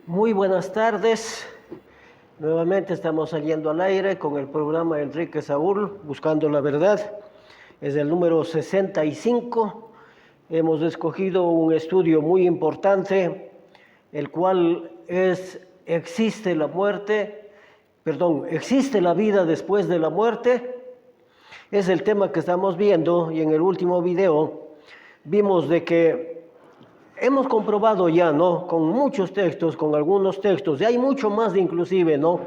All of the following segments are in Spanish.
Muy buenas tardes. Nuevamente estamos saliendo al aire con el programa Enrique Saúl, Buscando la Verdad. Es el número 65. Hemos escogido un estudio muy importante, el cual ¿existe la vida después de la muerte? Es el tema que estamos viendo, y en el último video vimos de que hemos comprobado ya, ¿no? Con muchos textos, con algunos textos, y hay mucho más inclusive, ¿no?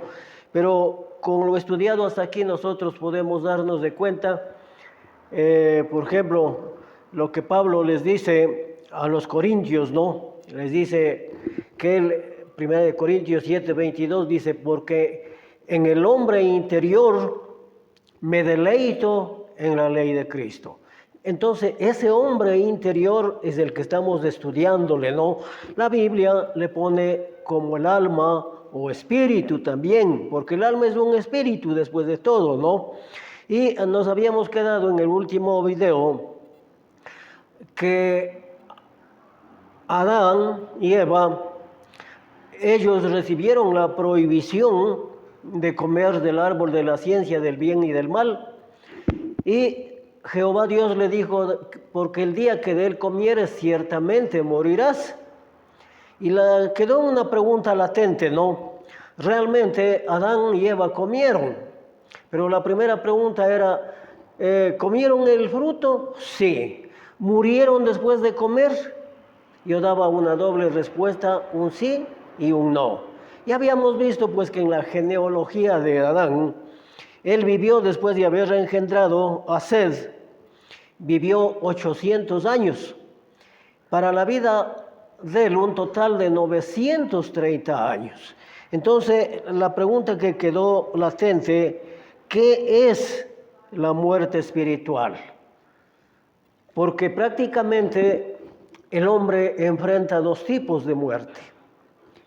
Pero con lo estudiado hasta aquí nosotros podemos darnos de cuenta, por ejemplo, lo que Pablo les dice a los corintios, ¿no? Les dice que él, 1 Corintios 7:22, dice, porque en el hombre interior me deleito en la ley de Cristo. Entonces, ese hombre interior es el que estamos estudiándole, ¿no? La Biblia le pone como el alma o espíritu también, porque el alma es un espíritu después de todo, ¿no? Y nos habíamos quedado en el último video que Adán y Eva, ellos recibieron la prohibición de comer del árbol de la ciencia del bien y del mal, y Jehová Dios le dijo, porque el día que de él comieres ciertamente morirás. Y quedó una pregunta latente, ¿no? Realmente Adán y Eva comieron, pero la primera pregunta era, ¿comieron el fruto? Sí. ¿Murieron después de comer? Yo daba una doble respuesta, un sí y un no. Ya habíamos visto pues que en la genealogía de Adán, él vivió después de haber engendrado a Sed, vivió 800 años. Para la vida de él, un total de 930 años. Entonces, la pregunta que quedó latente, ¿qué es la muerte espiritual? Porque prácticamente el hombre enfrenta dos tipos de muerte: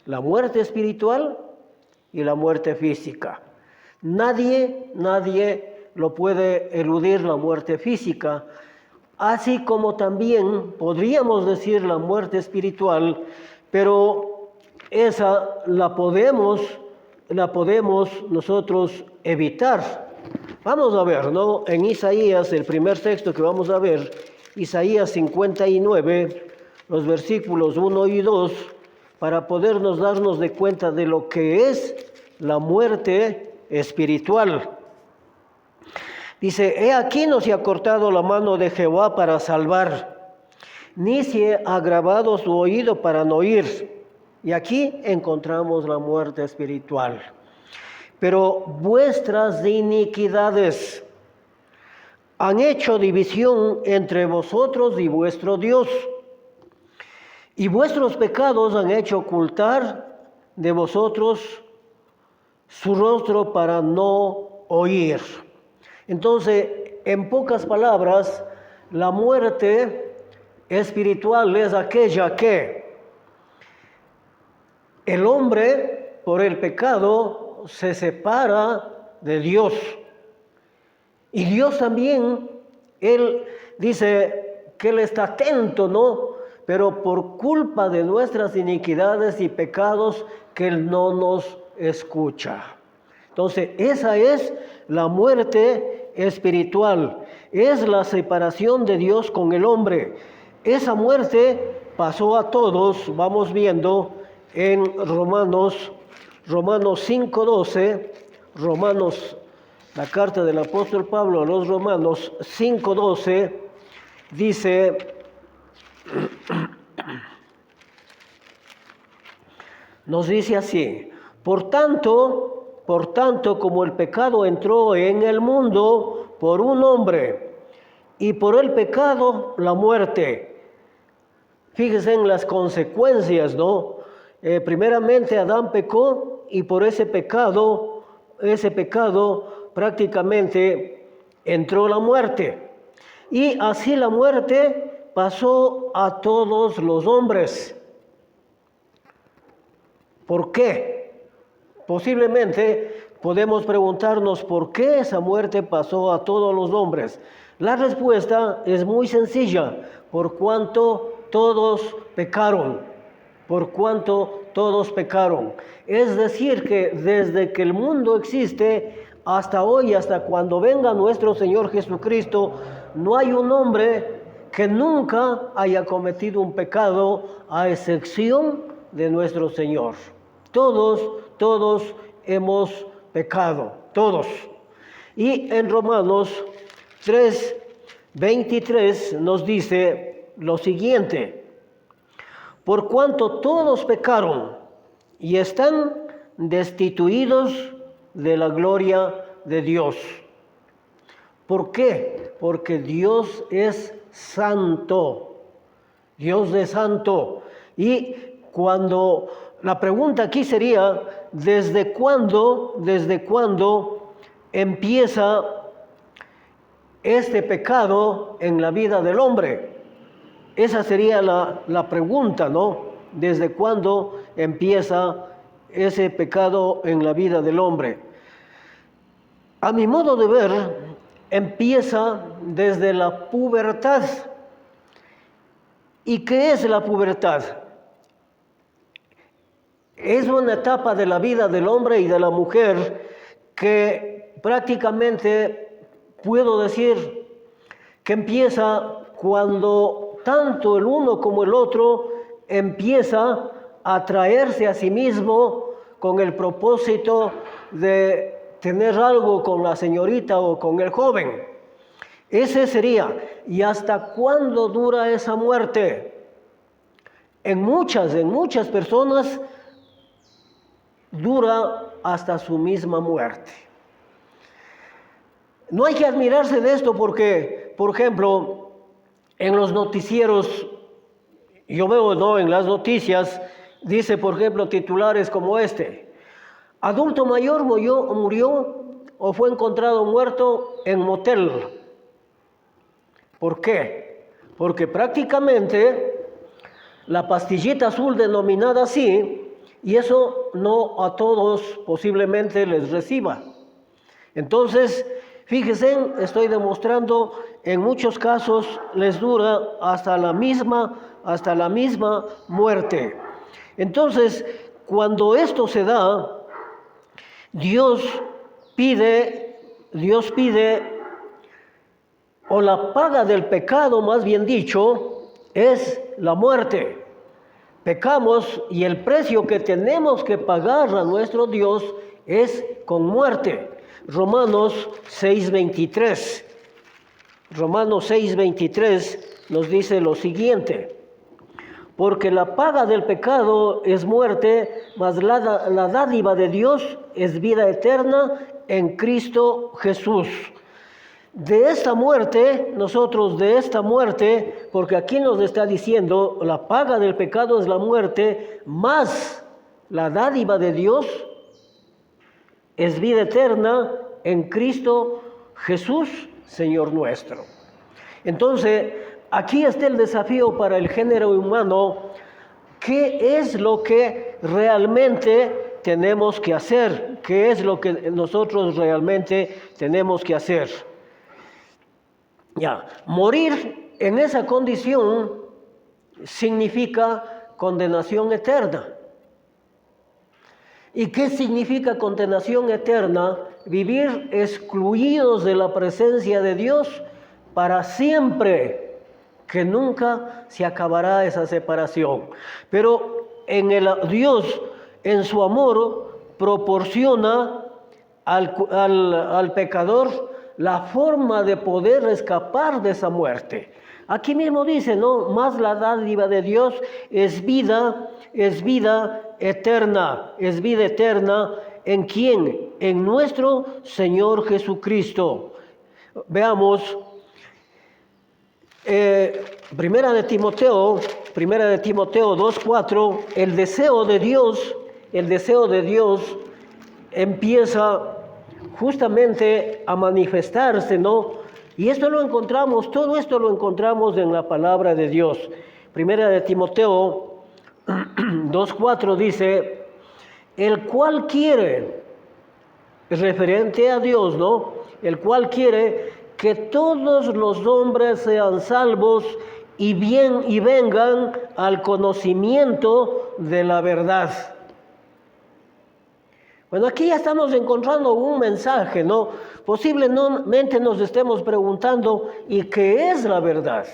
la muerte espiritual y la muerte física. Nadie lo puede eludir, la muerte física, así como también podríamos decir la muerte espiritual, pero esa la podemos nosotros evitar. Vamos a ver, ¿no? En Isaías, el primer texto que vamos a ver, Isaías 59, los versículos 1 y 2, para podernos darnos de cuenta de lo que es la muerte espiritual. Dice, he aquí no se ha cortado la mano de Jehová para salvar, ni se ha agravado su oído para no oír. Y aquí encontramos la muerte espiritual. Pero vuestras iniquidades han hecho división entre vosotros y vuestro Dios, y vuestros pecados han hecho ocultar de vosotros su rostro para no oír. Entonces, en pocas palabras, la muerte espiritual es aquella que el hombre, por el pecado, se separa de Dios. Y Dios también, Él dice que Él está atento, ¿no? Pero por culpa de nuestras iniquidades y pecados, que Él no nos escucha. Entonces, esa es la muerte espiritual, es la separación de Dios con el hombre. Esa muerte pasó a todos, vamos viendo en Romanos 5:12, la carta del apóstol Pablo a los Romanos 5:12, dice, nos dice así, por tanto, como el pecado entró en el mundo por un hombre, y por el pecado la muerte. Fíjense en las consecuencias, ¿no? Primeramente Adán pecó, y por ese pecado prácticamente entró la muerte. Y así la muerte pasó a todos los hombres. ¿Por qué? Posiblemente podemos preguntarnos por qué esa muerte pasó a todos los hombres. La respuesta es muy sencilla: por cuanto todos pecaron. por cuanto todos pecaron. Es decir, que desde que el mundo existe hasta hoy, hasta cuando venga nuestro Señor Jesucristo, no hay un hombre que nunca haya cometido un pecado, a excepción de nuestro Señor. Todos hemos pecado, todos. Y en Romanos 3:23 nos dice lo siguiente: por cuanto todos pecaron y están destituidos de la gloria de Dios. ¿Por qué? Porque Dios es santo. Dios es santo. Y cuando la pregunta aquí sería, ¿desde cuándo empieza este pecado en la vida del hombre? Esa sería la pregunta, ¿no? ¿Desde cuándo empieza ese pecado en la vida del hombre? A mi modo de ver, empieza desde la pubertad. ¿Y qué es la pubertad? Es una etapa de la vida del hombre y de la mujer que prácticamente puedo decir que empieza cuando tanto el uno como el otro empieza a atraerse a sí mismo con el propósito de tener algo con la señorita o con el joven. Ese sería. ¿Y hasta cuándo dura esa muerte? En muchas personas dura hasta su misma muerte. No hay que admirarse de esto porque, por ejemplo, en los noticieros, yo veo, ¿no?, en las noticias, dice, por ejemplo, titulares como este: adulto mayor murió o fue encontrado muerto en motel. ¿Por qué? Porque prácticamente la pastillita azul denominada así, y eso no a todos posiblemente les reciba. Entonces, fíjense, estoy demostrando, en muchos casos les dura hasta la misma muerte. Entonces, cuando esto se da, Dios pide, o la paga del pecado, más bien dicho, es la muerte. Pecamos y el precio que tenemos que pagar a nuestro Dios es con muerte. Romanos 6:23. Romanos 6:23 nos dice lo siguiente: porque la paga del pecado es muerte, mas la dádiva de Dios es vida eterna en Cristo Jesús. De esta muerte, porque aquí nos está diciendo, la paga del pecado es la muerte, más la dádiva de Dios es vida eterna en Cristo Jesús, Señor nuestro. Entonces, aquí está el desafío para el género humano. ¿Qué es lo que realmente tenemos que hacer? ¿Qué es lo que nosotros realmente tenemos que hacer? Morir en esa condición significa condenación eterna. ¿Y qué significa condenación eterna? Vivir excluidos de la presencia de Dios para siempre, que nunca se acabará esa separación. Pero Dios, en su amor, proporciona al pecador la forma de poder escapar de esa muerte. Aquí mismo dice, ¿no? Más la dádiva de Dios es vida eterna. ¿Es vida eterna en quién? En nuestro Señor Jesucristo. Veamos, Primera de Timoteo 2:4, el deseo de Dios empieza justamente a manifestarse, ¿no? Y todo esto lo encontramos en la palabra de Dios. Primera de Timoteo 2:4 dice, el cual quiere, referente a Dios, ¿no? El cual quiere que todos los hombres sean salvos y vengan al conocimiento de la verdad. Bueno, aquí ya estamos encontrando un mensaje, ¿no? Posiblemente nos estemos preguntando, ¿y qué es la verdad?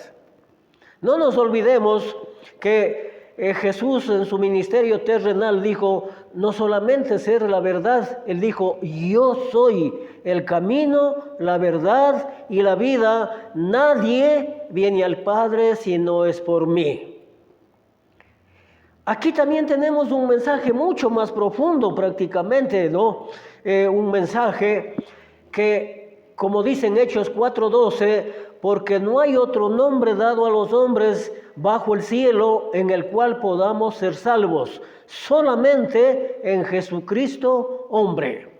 No nos olvidemos que Jesús en su ministerio terrenal dijo, no solamente ser la verdad, Él dijo, yo soy el camino, la verdad y la vida. Nadie viene al Padre si no es por mí. Aquí también tenemos un mensaje mucho más profundo prácticamente, ¿no? Un mensaje que, como dice en Hechos 4:12, porque no hay otro nombre dado a los hombres bajo el cielo en el cual podamos ser salvos, solamente en Jesucristo hombre.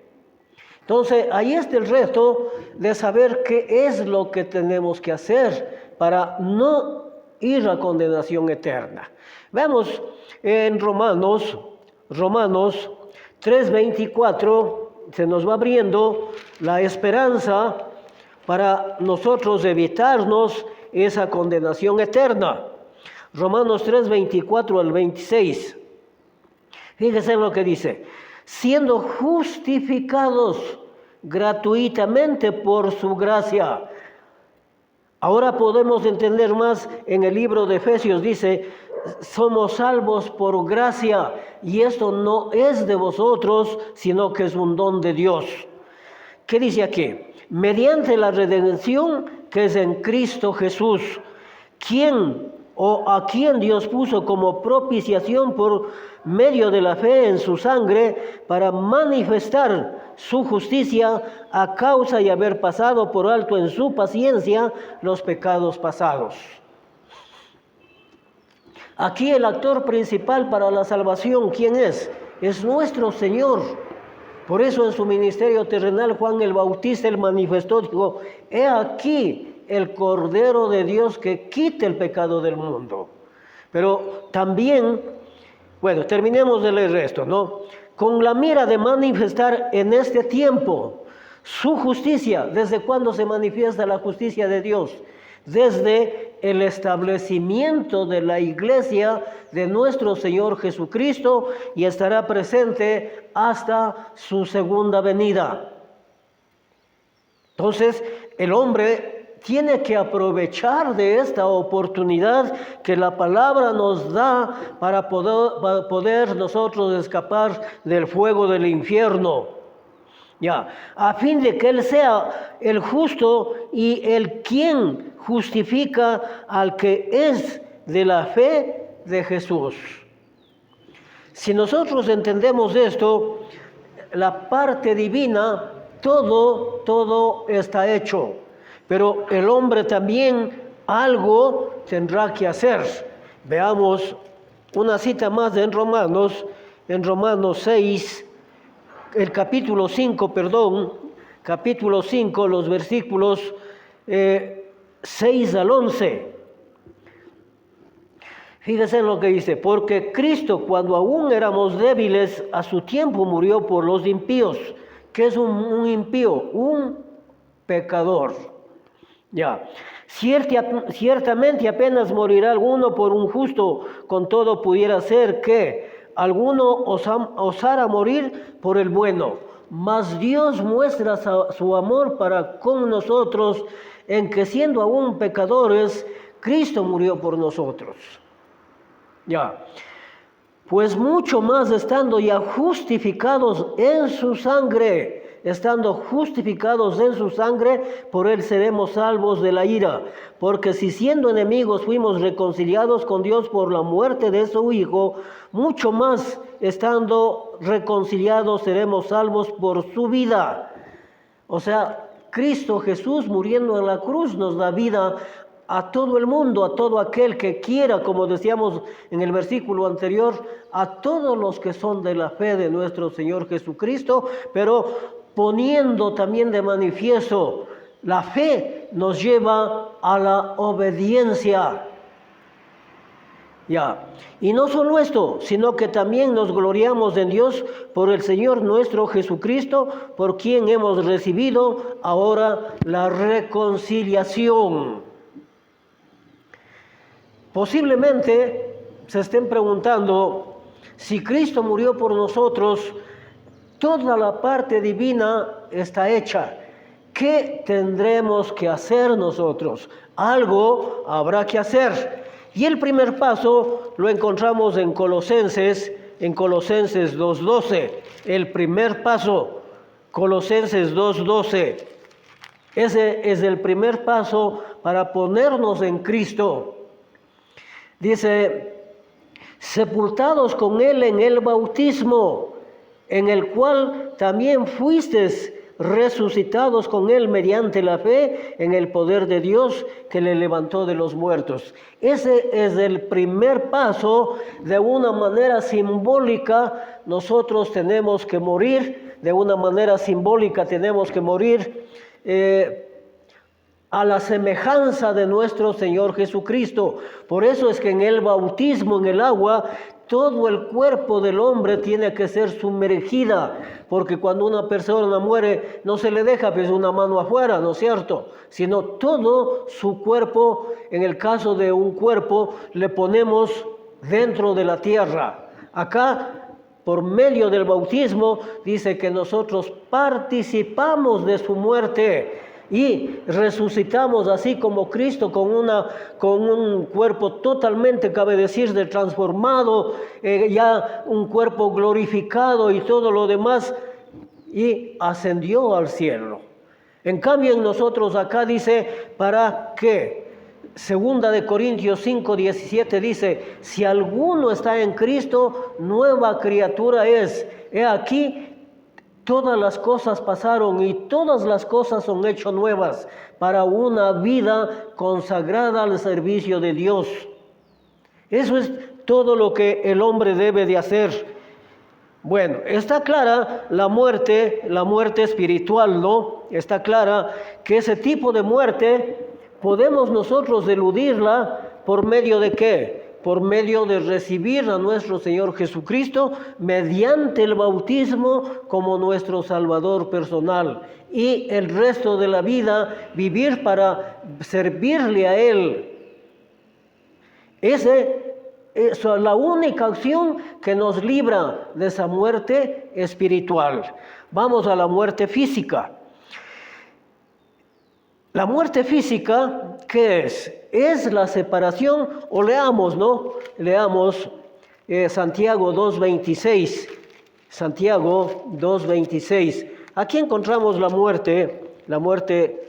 Entonces, ahí está el reto de saber qué es lo que tenemos que hacer para no ir a condenación eterna. Veamos en Romanos 3:24, se nos va abriendo la esperanza para nosotros evitarnos esa condenación eterna. Romanos 3:24 al 26. Fíjense en lo que dice. Siendo justificados gratuitamente por su gracia. Ahora podemos entender más en el libro de Efesios, dice, somos salvos por gracia, y esto no es de vosotros, sino que es un don de Dios. ¿Qué dice aquí? Mediante la redención que es en Cristo Jesús, a quien Dios puso como propiciación por medio de la fe en su sangre, para manifestar su justicia a causa de haber pasado por alto en su paciencia los pecados pasados. Aquí el actor principal para la salvación, ¿quién es? Es nuestro Señor. Por eso en su ministerio terrenal Juan el Bautista él manifestó, dijo, he aquí el Cordero de Dios que quita el pecado del mundo. Pero también, bueno, terminemos de leer esto, ¿no? Con la mira de manifestar en este tiempo su justicia. ¿Desde cuándo se manifiesta la justicia de Dios? Desde el establecimiento de la iglesia de nuestro Señor Jesucristo, y estará presente hasta su segunda venida. Entonces, el hombre tiene que aprovechar de esta oportunidad que la palabra nos da para poder nosotros escapar del fuego del infierno. Ya, a fin de que Él sea el justo y el quien justifica al que es de la fe de Jesús. Si nosotros entendemos esto, la parte divina, todo está hecho, pero el hombre también algo tendrá que hacer. Veamos una cita más en Romanos 6, el capítulo 5, los versículos 6 al 11. Fíjense en lo que dice, porque Cristo cuando aún éramos débiles a su tiempo murió por los impíos. ¿Qué es un impío? Un pecador. Ya. Ciertamente apenas morirá alguno por un justo, con todo pudiera ser que alguno osara morir por el bueno. Mas Dios muestra su amor para con nosotros en que siendo aún pecadores, Cristo murió por nosotros. Ya. Pues mucho más estando ya justificados en su sangre, por Él seremos salvos de la ira. Porque si siendo enemigos fuimos reconciliados con Dios por la muerte de su Hijo, mucho más estando reconciliados seremos salvos por su vida. O sea, Cristo Jesús muriendo en la cruz nos da vida a todo el mundo, a todo aquel que quiera, como decíamos en el versículo anterior, a todos los que son de la fe de nuestro Señor Jesucristo, pero poniendo también de manifiesto, la fe nos lleva a la obediencia. Ya. Y no solo esto, sino que también nos gloriamos en Dios por el Señor nuestro Jesucristo, por quien hemos recibido ahora la reconciliación. Posiblemente se estén preguntando, si Cristo murió por nosotros, toda la parte divina está hecha. ¿Qué tendremos que hacer nosotros? Algo habrá que hacer. Y el primer paso lo encontramos en Colosenses 2:12. El primer paso, Colosenses 2:12. Ese es el primer paso para ponernos en Cristo. Dice, sepultados con Él en el bautismo, en el cual también fuisteis resucitados con Él mediante la fe en el poder de Dios que le levantó de los muertos. Ese es el primer paso. De una manera simbólica, nosotros tenemos que morir. De una manera simbólica tenemos que morir a la semejanza de nuestro Señor Jesucristo. Por eso es que en el bautismo, en el agua, todo el cuerpo del hombre tiene que ser sumergida, porque cuando una persona muere no se le deja pues una mano afuera, ¿no es cierto? Sino todo su cuerpo, en el caso de un cuerpo, le ponemos dentro de la tierra. Acá, por medio del bautismo, dice que nosotros participamos de su muerte y resucitamos así como Cristo con un cuerpo totalmente, cabe decir, transformado, ya un cuerpo glorificado y todo lo demás, y ascendió al cielo. En cambio en nosotros acá dice, ¿para qué? Segunda de Corintios 5:17 dice, si alguno está en Cristo, nueva criatura es. He aquí, todas las cosas pasaron y todas las cosas son hechas nuevas para una vida consagrada al servicio de Dios. Eso es todo lo que el hombre debe de hacer. Bueno, está clara la muerte espiritual, ¿no? Está clara que ese tipo de muerte podemos nosotros eludirla por medio de ¿qué? Por medio de recibir a nuestro Señor Jesucristo mediante el bautismo como nuestro Salvador personal, y el resto de la vida vivir para servirle a Él. Esa es la única acción que nos libra de esa muerte espiritual. Vamos a la muerte física. La muerte física, ¿qué es? Es la separación, o leamos, ¿no? Leamos Santiago 2:26. Santiago 2:26. Aquí encontramos la muerte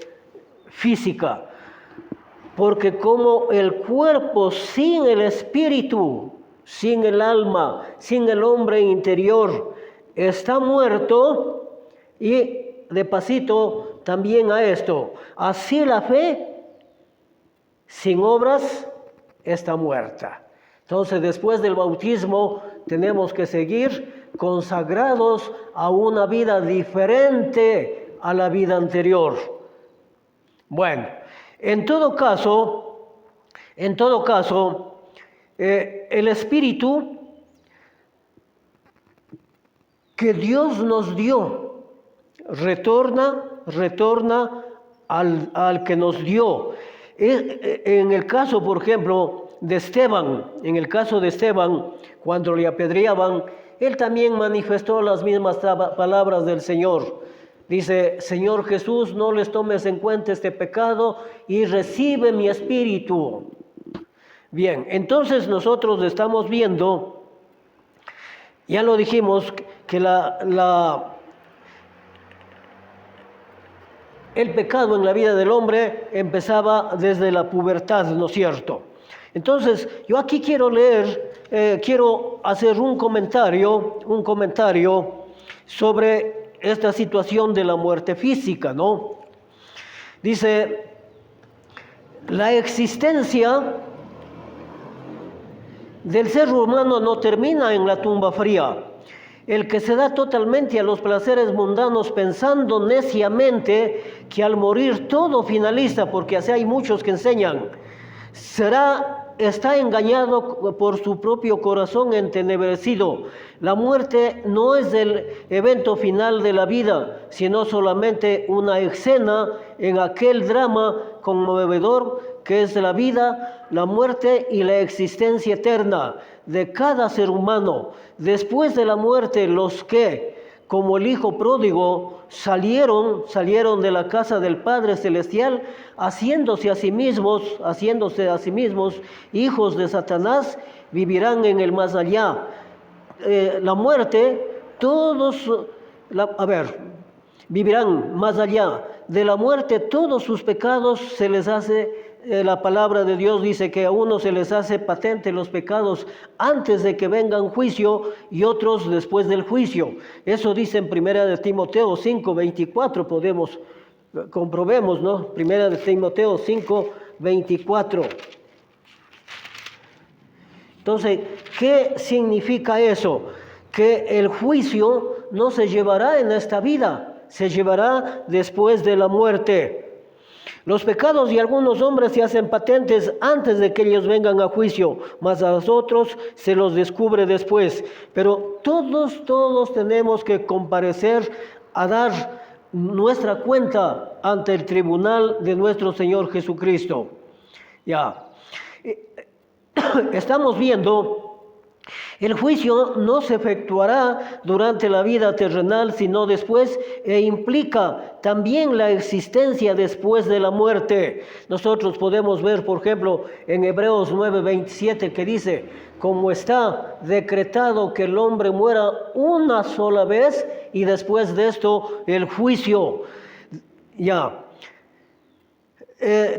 física. Porque como el cuerpo sin el espíritu, sin el alma, sin el hombre interior, está muerto, y de pasito también a esto, así la fe sin obras está muerta. Entonces, después del bautismo tenemos que seguir consagrados a una vida diferente a la vida anterior. Bueno, en todo caso, el espíritu que Dios nos dio retorna al que nos dio. En el caso, por ejemplo, de Esteban, cuando le apedreaban, él también manifestó las mismas palabras del Señor. Dice, Señor Jesús, no les tomes en cuenta este pecado y recibe mi espíritu. Bien, entonces nosotros estamos viendo, ya lo dijimos, que el pecado en la vida del hombre empezaba desde la pubertad, ¿no es cierto? Entonces, yo aquí quiero hacer un comentario sobre esta situación de la muerte física, ¿no? Dice, la existencia del ser humano no termina en la tumba fría. El que se da totalmente a los placeres mundanos pensando neciamente que al morir todo finaliza, porque así hay muchos que enseñan, está engañado por su propio corazón entenebrecido. La muerte no es el evento final de la vida, sino solamente una escena en aquel drama conmovedor que es la vida, la muerte y la existencia eterna de cada ser humano. Después de la muerte, los que, como el hijo pródigo, salieron de la casa del Padre Celestial, haciéndose a sí mismos hijos de Satanás, vivirán en el más allá. La muerte, vivirán más allá. De la muerte, todos sus pecados se les hace. La palabra de Dios dice que a unos se les hace patente los pecados antes de que vengan juicio y otros después del juicio. Eso dice en 1 Timoteo 5:24, comprobemos, ¿no? 1 Timoteo 5:24. Entonces, ¿qué significa eso? Que el juicio no se llevará en esta vida, se llevará después de la muerte. Los pecados de algunos hombres se hacen patentes antes de que ellos vengan a juicio, mas a los otros se los descubre después. Pero todos tenemos que comparecer a dar nuestra cuenta ante el tribunal de nuestro Señor Jesucristo. Ya. Estamos viendo, el juicio no se efectuará durante la vida terrenal, sino después, e implica también la existencia después de la muerte. Nosotros podemos ver, por ejemplo, en Hebreos 9:27, que dice: como está decretado que el hombre muera una sola vez y después de esto el juicio. Ya.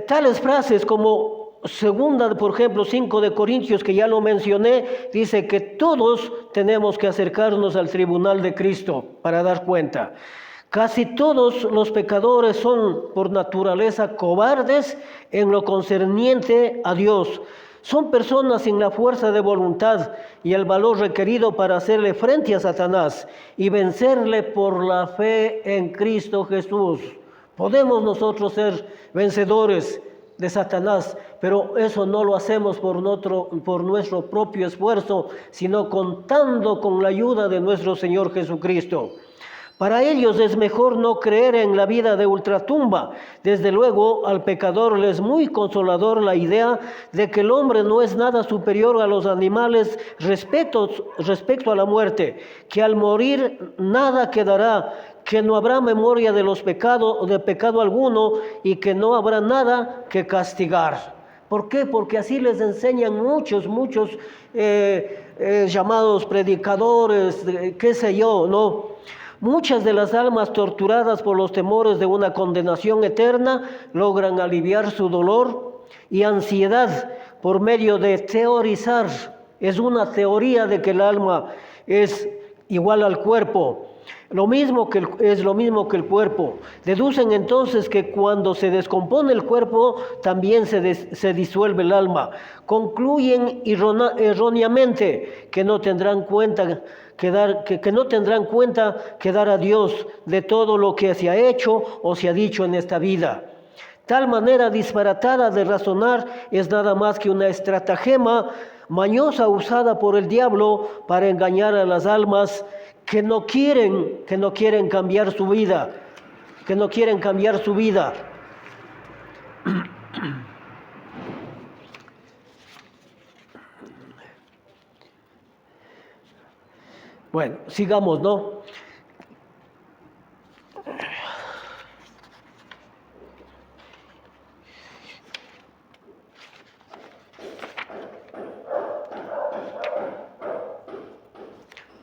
Tales frases como segunda, por ejemplo, 5 de Corintios, que ya lo mencioné, dice que todos tenemos que acercarnos al tribunal de Cristo para dar cuenta. Casi todos los pecadores son por naturaleza cobardes en lo concerniente a Dios. Son personas sin la fuerza de voluntad y el valor requerido para hacerle frente a Satanás y vencerle por la fe en Cristo Jesús. Podemos nosotros ser vencedores de Satanás, pero eso no lo hacemos por nuestro propio esfuerzo, sino contando con la ayuda de nuestro Señor Jesucristo. Para ellos es mejor no creer en la vida de ultratumba. Desde luego, al pecador le es muy consolador la idea de que el hombre no es nada superior a los animales respecto a la muerte, que al morir nada quedará, que no habrá memoria de los pecados, de pecado alguno, y que no habrá nada que castigar. ¿Por qué? Porque así les enseñan muchos llamados predicadores, qué sé yo, ¿no? Muchas de las almas torturadas por los temores de una condenación eterna logran aliviar su dolor y ansiedad por medio de teorizar. Es una teoría de que el alma es igual al cuerpo. Es lo mismo que el cuerpo. Deducen entonces que cuando se descompone el cuerpo, también se disuelve el alma. Concluyen erróneamente que no tendrán cuenta que dar a Dios de todo lo que se ha hecho o se ha dicho en esta vida. Tal manera disparatada de razonar es nada más que una estratagema mañosa usada por el diablo para engañar a las almas que no quieren cambiar su vida, Bueno, sigamos, ¿no?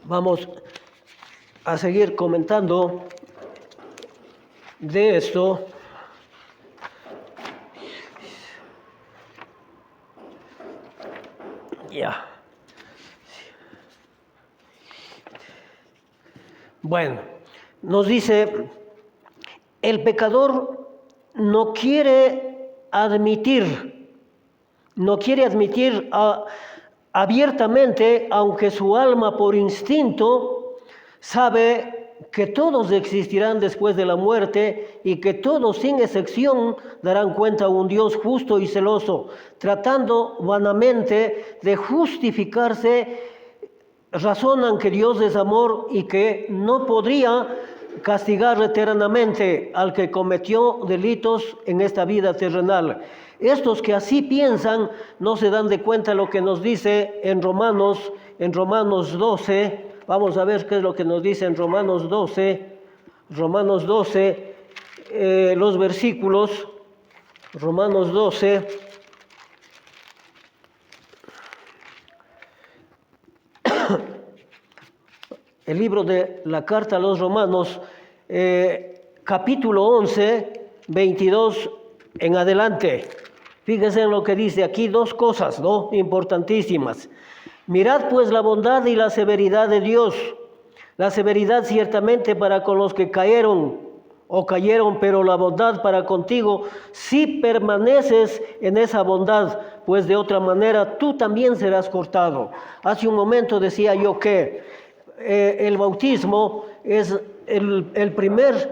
Vamos a seguir comentando de esto. Ya. Bueno, nos dice, el pecador no quiere admitir abiertamente, aunque su alma por instinto sabe que todos existirán después de la muerte y que todos sin excepción darán cuenta a un Dios justo y celoso, tratando vanamente de justificarse. Razonan que Dios es amor y que no podría castigar eternamente al que cometió delitos en esta vida terrenal. estos que así piensan no se dan de cuenta lo que nos dice en Romanos 12. Vamos a ver qué es lo que nos dice en Romanos 12, los versículos, Romanos 12, el libro de la carta a los Romanos, capítulo 11, 22 en adelante. Fíjense en lo que dice aquí, dos cosas, ¿no?, importantísimas. Mirad pues la bondad y la severidad de Dios. La severidad ciertamente para con los que cayeron, pero la bondad para contigo, si permaneces en esa bondad, pues de otra manera tú también serás cortado. Hace un momento decía yo que el bautismo es el primer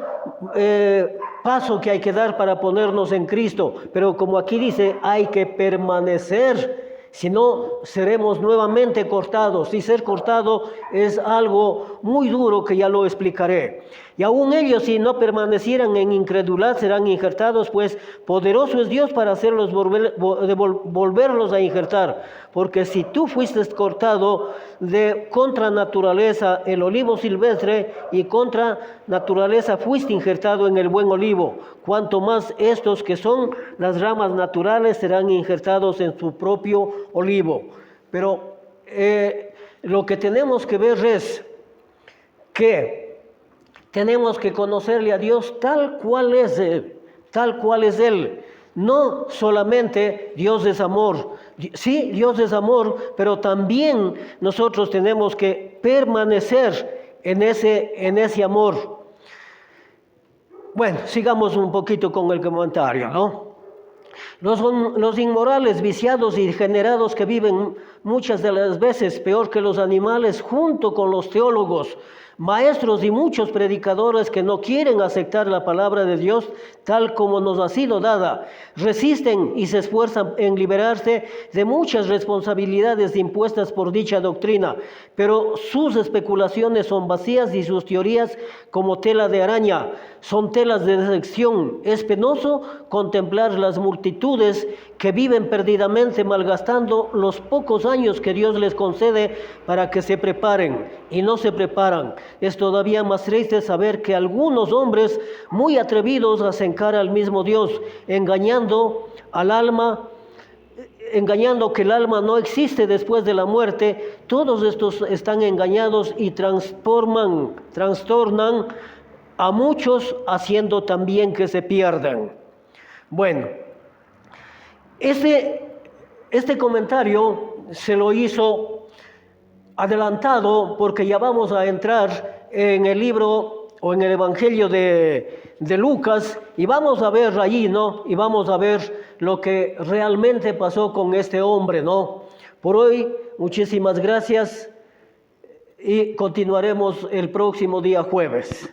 paso que hay que dar para ponernos en Cristo, pero como aquí dice, hay que permanecer. Si no, seremos nuevamente cortados. Y ser cortado es algo muy duro que ya lo explicaré. Y aún ellos, si no permanecieran en incredulidad, serán injertados, pues poderoso es Dios para hacerlos volverlos a injertar. Porque si tú fuiste cortado de contra naturaleza el olivo silvestre, y contra naturaleza fuiste injertado en el buen olivo, cuanto más estos que son las ramas naturales serán injertados en su propio olivo. Pero lo que tenemos que ver es que tenemos que conocerle a Dios tal cual es Él. No solamente Dios es amor. Sí, Dios es amor, pero también nosotros tenemos que permanecer en ese amor. Bueno, sigamos un poquito con el comentario, ¿no? Los inmorales, viciados y degenerados que viven muchas de las veces peor que los animales, junto con los teólogos, maestros y muchos predicadores que no quieren aceptar la palabra de Dios tal como nos ha sido dada, resisten y se esfuerzan en liberarse de muchas responsabilidades impuestas por dicha doctrina, pero sus especulaciones son vacías y sus teorías como tela de araña, son telas de decepción. Es penoso contemplar las multitudes que viven perdidamente malgastando los pocos años que Dios les concede para que se preparen y no se preparan. Es todavía más triste saber que algunos hombres muy atrevidos hacen cara al mismo Dios, engañando que el alma no existe después de la muerte. Todos estos están engañados y trastornan a muchos, haciendo también que se pierdan. Bueno, este comentario se lo hizo adelantado porque ya vamos a entrar en el libro o en el Evangelio de Lucas y vamos a ver allí, ¿no? Y vamos a ver lo que realmente pasó con este hombre, ¿no? Por hoy, muchísimas gracias y continuaremos el próximo día jueves.